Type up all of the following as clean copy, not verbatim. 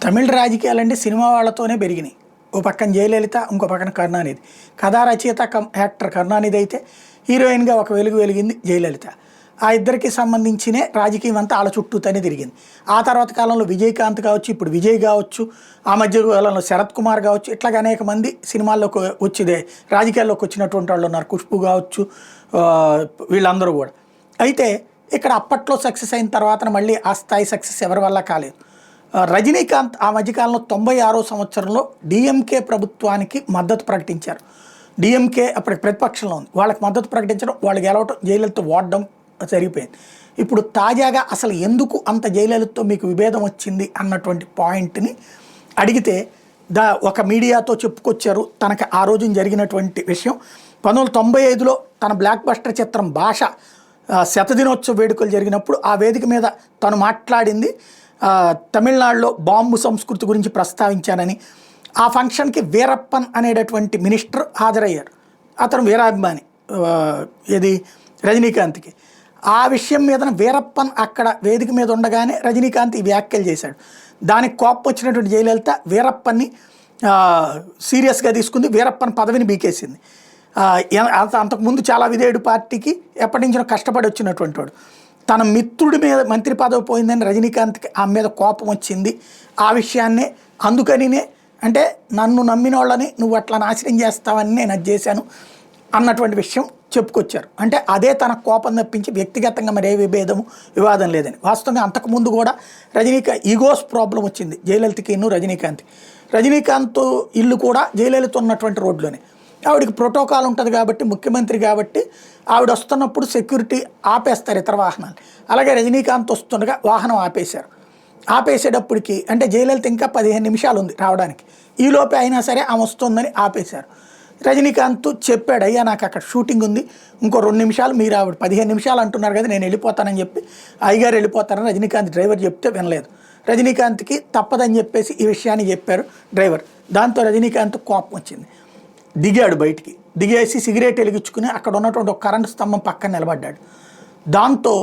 తమిళ రాజకీయాలంటే cinema వాళ్ళతోనే పెరిగినాయి. ఓ పక్కన జయలలిత, ఇంకో పక్కన కరుణానిధి. కథా రచయిత యాక్టర్ కరుణానిధి అయితే హీరోయిన్గా ఒక వెలుగు వెలిగింది జయలలిత. ఆ ఇద్దరికి సంబంధించినే రాజకీయం అంతా వాళ్ళ చుట్టూతోనే తిరిగింది. ఆ తర్వాత కాలంలో విజయకాంత్ కావచ్చు, ఇప్పుడు విజయ్ కావచ్చు, ఆ మధ్య కాలంలో శరత్ కుమార్ కావచ్చు, ఇట్లాగ అనేక మంది సినిమాల్లోకి వచ్చిదే రాజకీయాల్లోకి వచ్చినటువంటి వాళ్ళు ఉన్నారు. ఖుష్బు కావచ్చు, వీళ్ళందరూ కూడా. అయితే ఇక్కడ అప్పట్లో సక్సెస్ అయిన తర్వాత మళ్ళీ ఆ స్థాయి సక్సెస్ ఎవరి వల్ల కాలేదు. రజనీకాంత్ ఆ మధ్యకాలంలో 96వ సంవత్సరంలో డిఎంకే ప్రభుత్వానికి మద్దతు ప్రకటించారు. డిఎంకే అప్పటికి ప్రతిపక్షంలో ఉంది, వాళ్ళకి మద్దతు ప్రకటించడం, వాళ్ళు గెలవటం, జయలలిత ఓడడం జరిగిపోయింది. ఇప్పుడు తాజాగా అసలు ఎందుకు అంత జయలలితతో మీకు విభేదం వచ్చింది అన్నటువంటి పాయింట్ని అడిగితే ఒక మీడియాతో చెప్పుకొచ్చారు తనకు ఆ రోజున జరిగినటువంటి విషయం. 1995లో తన బ్లాక్ బస్టర్ చిత్రం భాష శతదినోత్సవ వేడుకలు జరిగినప్పుడు ఆ వేదిక మీద తను మాట్లాడింది తమిళనాడులో బాంబు సంస్కృతి గురించి ప్రస్తావించానని. ఆ ఫంక్షన్కి వీరప్పన్ అనేటటువంటి మినిస్టర్ హాజరయ్యారు. అతను వీరాభిమాని ఇది రజనీకాంత్కి. ఆ విషయం మీద వీరప్పన్ అక్కడ వేదిక మీద ఉండగానే రజనీకాంత్ ఈ వ్యాఖ్యలు చేశాడు. దానికి కోపం వచ్చినటువంటి జయలలిత వీరప్పన్ని సీరియస్గా తీసుకుంది, వీరప్పన్ పదవిని బీకేసింది. అంతకుముందు చాలా విధేయుడు పార్టీకి ఎప్పటి నుంచో కష్టపడి వచ్చినటువంటి వాడు. తన మిత్రుడి మీద మంత్రి పదవి పోయిందని రజనీకాంత్కి ఆమె మీద కోపం వచ్చింది. ఆ విషయాన్నే అందుకనినే అంటే నన్ను నమ్మిన వాళ్ళని నువ్వు అట్లా నాశనం చేస్తావని నేను అది చేశాను అన్నటువంటి విషయం చెప్పుకొచ్చారు. అంటే అదే తన కోపం తప్పించి వ్యక్తిగతంగా మరి ఏ విభేదము వివాదం లేదని. వాస్తవంగా అంతకుముందు కూడా ఈగోస్ ప్రాబ్లం వచ్చింది జయలలితకిను రజనీకాంత్. రజనీకాంత్ ఇల్లు కూడా జయలలిత ఉన్నటువంటి రోడ్లోనే. ఆవిడకి ప్రోటోకాల్ ఉంటుంది కాబట్టి, ముఖ్యమంత్రి కాబట్టి ఆవిడ వస్తున్నప్పుడు సెక్యూరిటీ ఆపేస్తారు ఇతర వాహనాలు. అలాగే రజనీకాంత్ వస్తుండగా వాహనం ఆపేశారు. ఆపేసేటప్పటికి అంటే జయలలిత ఇంకా 15 నిమిషాలు ఉంది రావడానికి, ఈలోపే అయినా సరే ఆమె వస్తుందని ఆపేశారు. రజనీకాంత్ చెప్పాడు, అయ్యా నాకు అక్కడ షూటింగ్ ఉంది, ఇంకో 2 నిమిషాలు, మీరు ఆవిడ 15 నిమిషాలు అంటున్నారు కదా, నేను వెళ్ళిపోతానని చెప్పి అయ్యగారు వెళ్ళిపోతారని రజనీకాంత్ డ్రైవర్ చెప్తే వినలేదు. రజనీకాంత్కి తప్పదని చెప్పేసి ఈ విషయాన్ని చెప్పారు డ్రైవర్. దాంతో రజనీకాంత్ కోపం వచ్చింది, దిగాడు బయటికి. దిగేసి సిగరెట్ వెలిగించుకుని అక్కడ ఉన్నటువంటి ఒక కరెంటు స్తంభం పక్కన నిలబడ్డాడు. దాంతో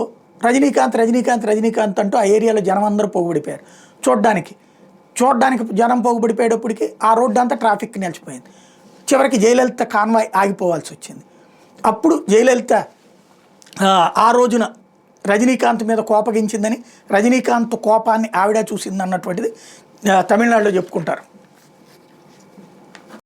రజనీకాంత్ అంటూ ఆ ఏరియాలో జనం అందరూ పోగుపడిపోయారు. చూడ్డానికి జనం పోగుపడిపోయేటప్పటికి ఆ రోడ్డు అంతా ట్రాఫిక్ నిలిచిపోయింది. చివరికి జయలలిత కాన్వాయ్ ఆగిపోవాల్సి వచ్చింది. అప్పుడు జయలలిత ఆ రోజున రజనీకాంత్ మీద కోపగించిందని, రజనీకాంత్ కోపాన్ని ఆవిడ చూసింది అన్నటువంటిది తమిళనాడులో చెప్పుకుంటారు.